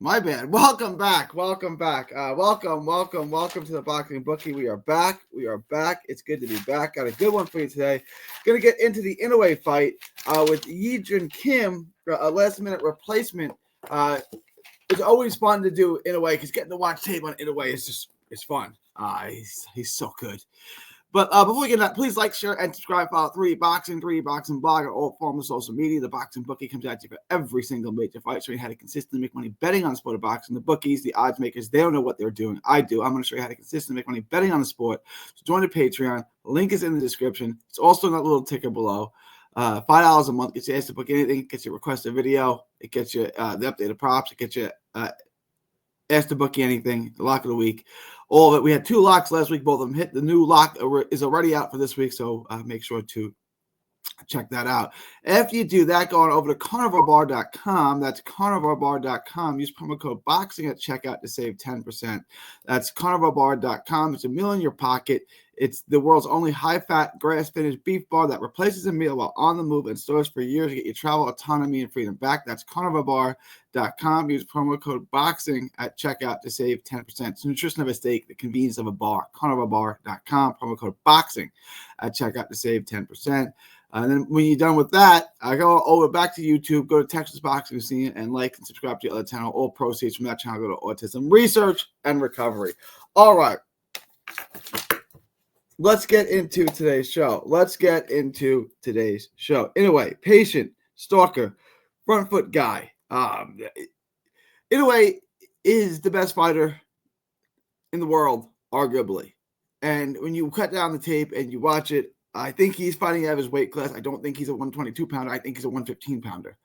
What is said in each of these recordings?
My bad. Welcome back. Welcome back. Welcome to the Boxing Bookie. We are back. It's good to be back. Got a good one for you today. Going to get into the Inoue fight with Joon Kim, a last-minute replacement. It's always fun to do Inoue because getting to watch tape on Inoue it's fun. He's so good. But before we get into that, please like, share, and subscribe. Follow 3Boxing Blog on all forms of social media. The Boxing Bookie comes at you for every single major fight, showing you how to consistently make money betting on the sport of boxing. The bookies, the odds makers, they don't know what they're doing. I do. I'm going to show you how to consistently make money betting on the sport. So join the Patreon. Link is in the description. It's also in that little ticker below. $5 a month gets you asked to book anything. It gets you request a video. It gets you the updated props. It gets you asked to book anything, the lock of the week, all of it. We had 2 locks last week. Both of them hit. The new lock is already out for this week, so make sure to check that out. After you do that, go on over to carnivalbar.com. That's carnivalbar.com. Use promo code BOXING at checkout to save 10%. That's carnivalbar.com. It's a meal in your pocket. It's the world's only high-fat, grass-finished beef bar that replaces a meal while on the move and stores for years to get your travel autonomy and freedom back. That's carnivalbar.com. Use promo code BOXING at checkout to save 10%. It's the nutrition of a steak, the convenience of a bar. carnivalbar.com. Promo code BOXING at checkout to save 10%. And then when you're done with that, I go over back to YouTube, go to Texas Boxing Scene, and like and subscribe to the other channel. All proceeds from that channel go to autism research and recovery. All right. Let's get into today's show. Anyway, patient, stalker, front foot guy. Inoue is the best fighter in the world, arguably. And when you cut down the tape and you watch it, I think he's fighting out of his weight class. I don't think he's a 122-pounder. I think he's a 115-pounder.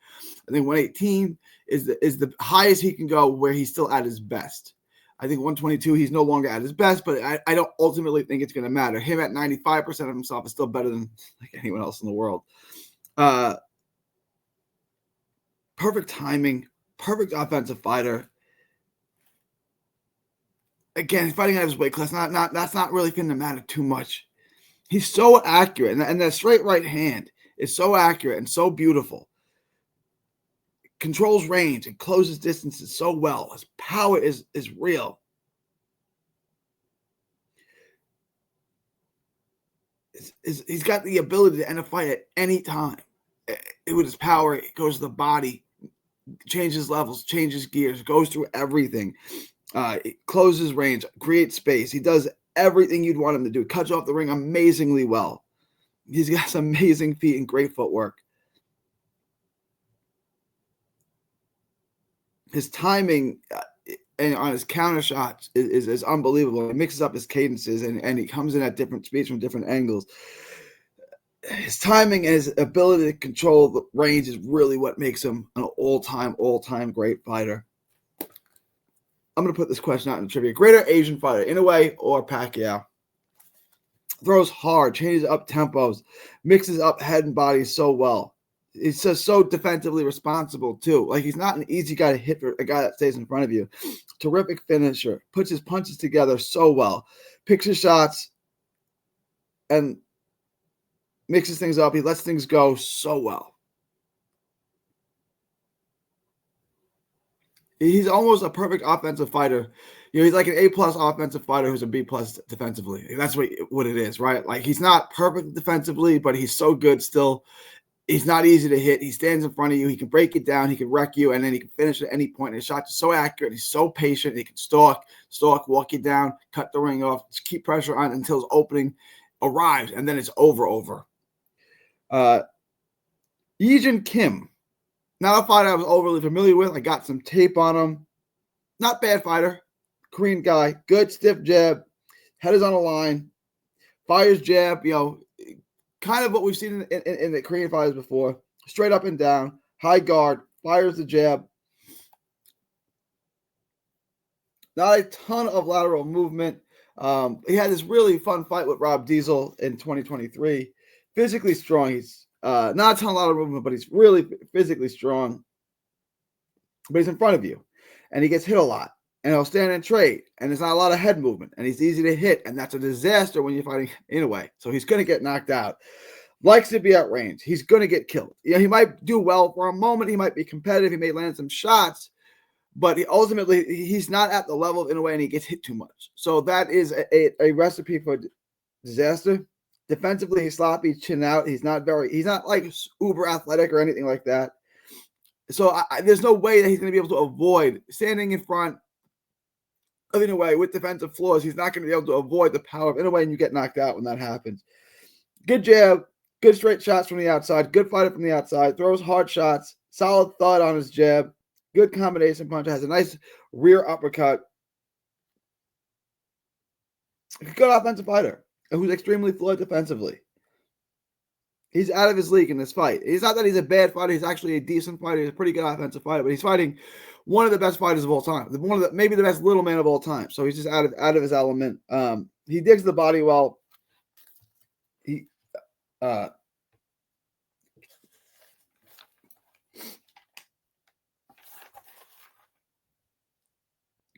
I think 118 is the highest he can go where he's still at his best. I think 122, he's no longer at his best, but I don't ultimately think it's going to matter. Him at 95% of himself is still better than like anyone else in the world. Perfect timing, perfect offensive fighter. Again, he's fighting out of his weight class. That's not really going to matter too much. He's so accurate, and that straight right hand is so accurate and so beautiful. Controls range and closes distances so well. His power is real. He's got the ability to end a fight at any time. With his power, it goes to the body, changes levels, changes gears, goes through everything. It closes range, creates space. He does everything you'd want him to do. Cuts off the ring amazingly well. He's got some amazing feet and great footwork. His timing and on his counter shots is unbelievable. He mixes up his cadences and he comes in at different speeds from different angles. His timing and his ability to control the range is really what makes him an all-time great fighter. I'm going to put this question out in the trivia. Greater Asian fighter, Inoue or Pacquiao? Throws hard, changes up tempos, mixes up head and body so well. He's just so defensively responsible, too. Like, he's not an easy guy to hit for a guy that stays in front of you. Terrific finisher. Puts his punches together so well. Picks his shots and mixes things up. He lets things go so well. He's almost a perfect offensive fighter. You know, he's like an A-plus offensive fighter who's a B-plus defensively. That's what it is, right? Like, he's not perfect defensively, but he's so good still. He's not easy to hit. He stands in front of you. He can break it down. He can wreck you, and then he can finish at any point. His shots are so accurate. He's so patient. He can stalk, walk you down, cut the ring off, just keep pressure on until his opening arrives, and then it's over. Joon Kim. Not a fighter I was overly familiar with. I got some tape on him. Not bad fighter. Korean guy. Good stiff jab. Head is on the line. Fires jab. You know, kind of what we've seen in the Korean fighters before. Straight up and down. High guard. Fires the jab. Not a ton of lateral movement. He had this really fun fight with Rob Diesel in 2023. Physically strong. He's not a ton of lateral movement, but he's really physically strong. But he's in front of you. And he gets hit a lot. And he'll stand and trade. And there's not a lot of head movement. And he's easy to hit. And that's a disaster when you're fighting Inoue. So he's going to get knocked out. Likes to be at range. He's going to get killed. You know, he might do well for a moment. He might be competitive. He may land some shots. but ultimately he's not at the level of Inoue, and he gets hit too much. So that is a recipe for disaster. Defensively, he's sloppy, chin out. He's not like uber athletic or anything like that. So there's no way that he's going to be able to avoid standing in front of Inoue with defensive flaws. He's not going to be able to avoid the power of Inoue, and you get knocked out when that happens. Good jab, good straight shots from the outside, good fighter from the outside, throws hard shots, solid thud on his jab, good combination punch, has a nice rear uppercut. Good offensive fighter who's extremely fluid defensively. He's out of his league in this fight. It's not that he's a bad fighter. He's actually a decent fighter. He's a pretty good offensive fighter, but he's fighting one of the best fighters of all time. Maybe the best little man of all time. So he's just out of his element. He digs the body well.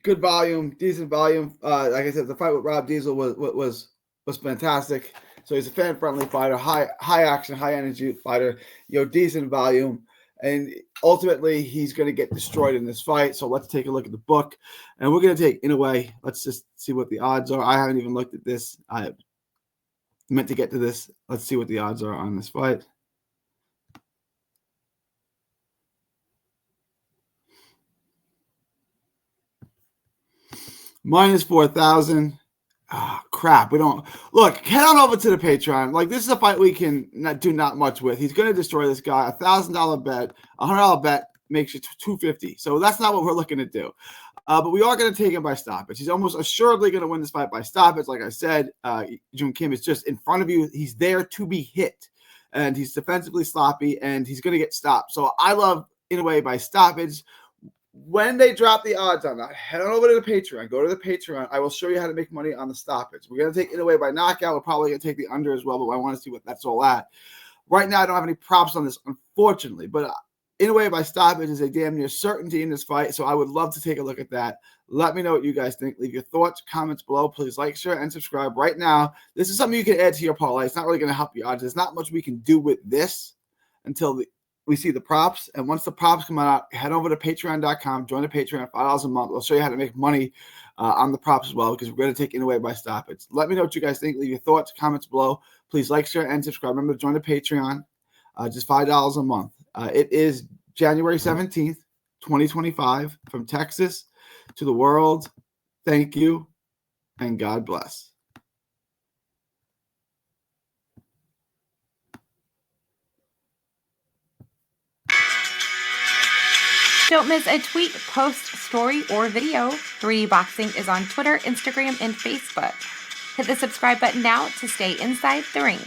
Good volume, decent volume. Like I said, the fight with Rob Diesel was fantastic. So he's a fan-friendly fighter, high action, high energy fighter, decent volume. And ultimately, he's going to get destroyed in this fight. So let's take a look at the book. And we're going to take Inoue. Let's just see what the odds are. I haven't even looked at this. I meant to get to this. Let's see what the odds are on this fight. Minus 4,000. Oh, crap. We don't look. Head on over to the Patreon. Like, this is a fight we can not much with. He's going to destroy this guy. $1,000 bet, $100 bet makes you $250. So that's not what we're looking to do. But we are going to take him by stoppage. He's almost assuredly going to win this fight by stoppage. Like I said, Joon Kim is just in front of you. He's there to be hit, and he's defensively sloppy, and he's going to get stopped. So I love Inoue by stoppage. When they drop the odds on that, head on over to the Patreon. Go to the Patreon. I will show you how to make money on the stoppage. We're going to take Inoue by knockout. We're probably going to take the under as well, but I want to see what that's all at. Right now, I don't have any props on this, unfortunately, but Inoue by stoppage is a damn near certainty in this fight, so I would love to take a look at that. Let me know what you guys think. Leave your thoughts, comments below. Please like, share, and subscribe right now. This is something you can add to your parlay. It's not really going to help you odds. There's not much we can do with this until we see the props. And once the props come out, head over to patreon.com, join the Patreon, $5 a month. I'll show you how to make money on the props as well, because we're going to take Inoue by stoppage. Let me know what you guys think. Leave your thoughts, comments below. Please like, share, and subscribe. Remember to join the Patreon. Just $5 a month. It is January 17th, 2025, from Texas to the world. Thank you, and God bless. Don't miss a tweet, post, story, or video. 3D Boxing is on Twitter, Instagram, and Facebook. Hit the subscribe button now to stay inside the ring.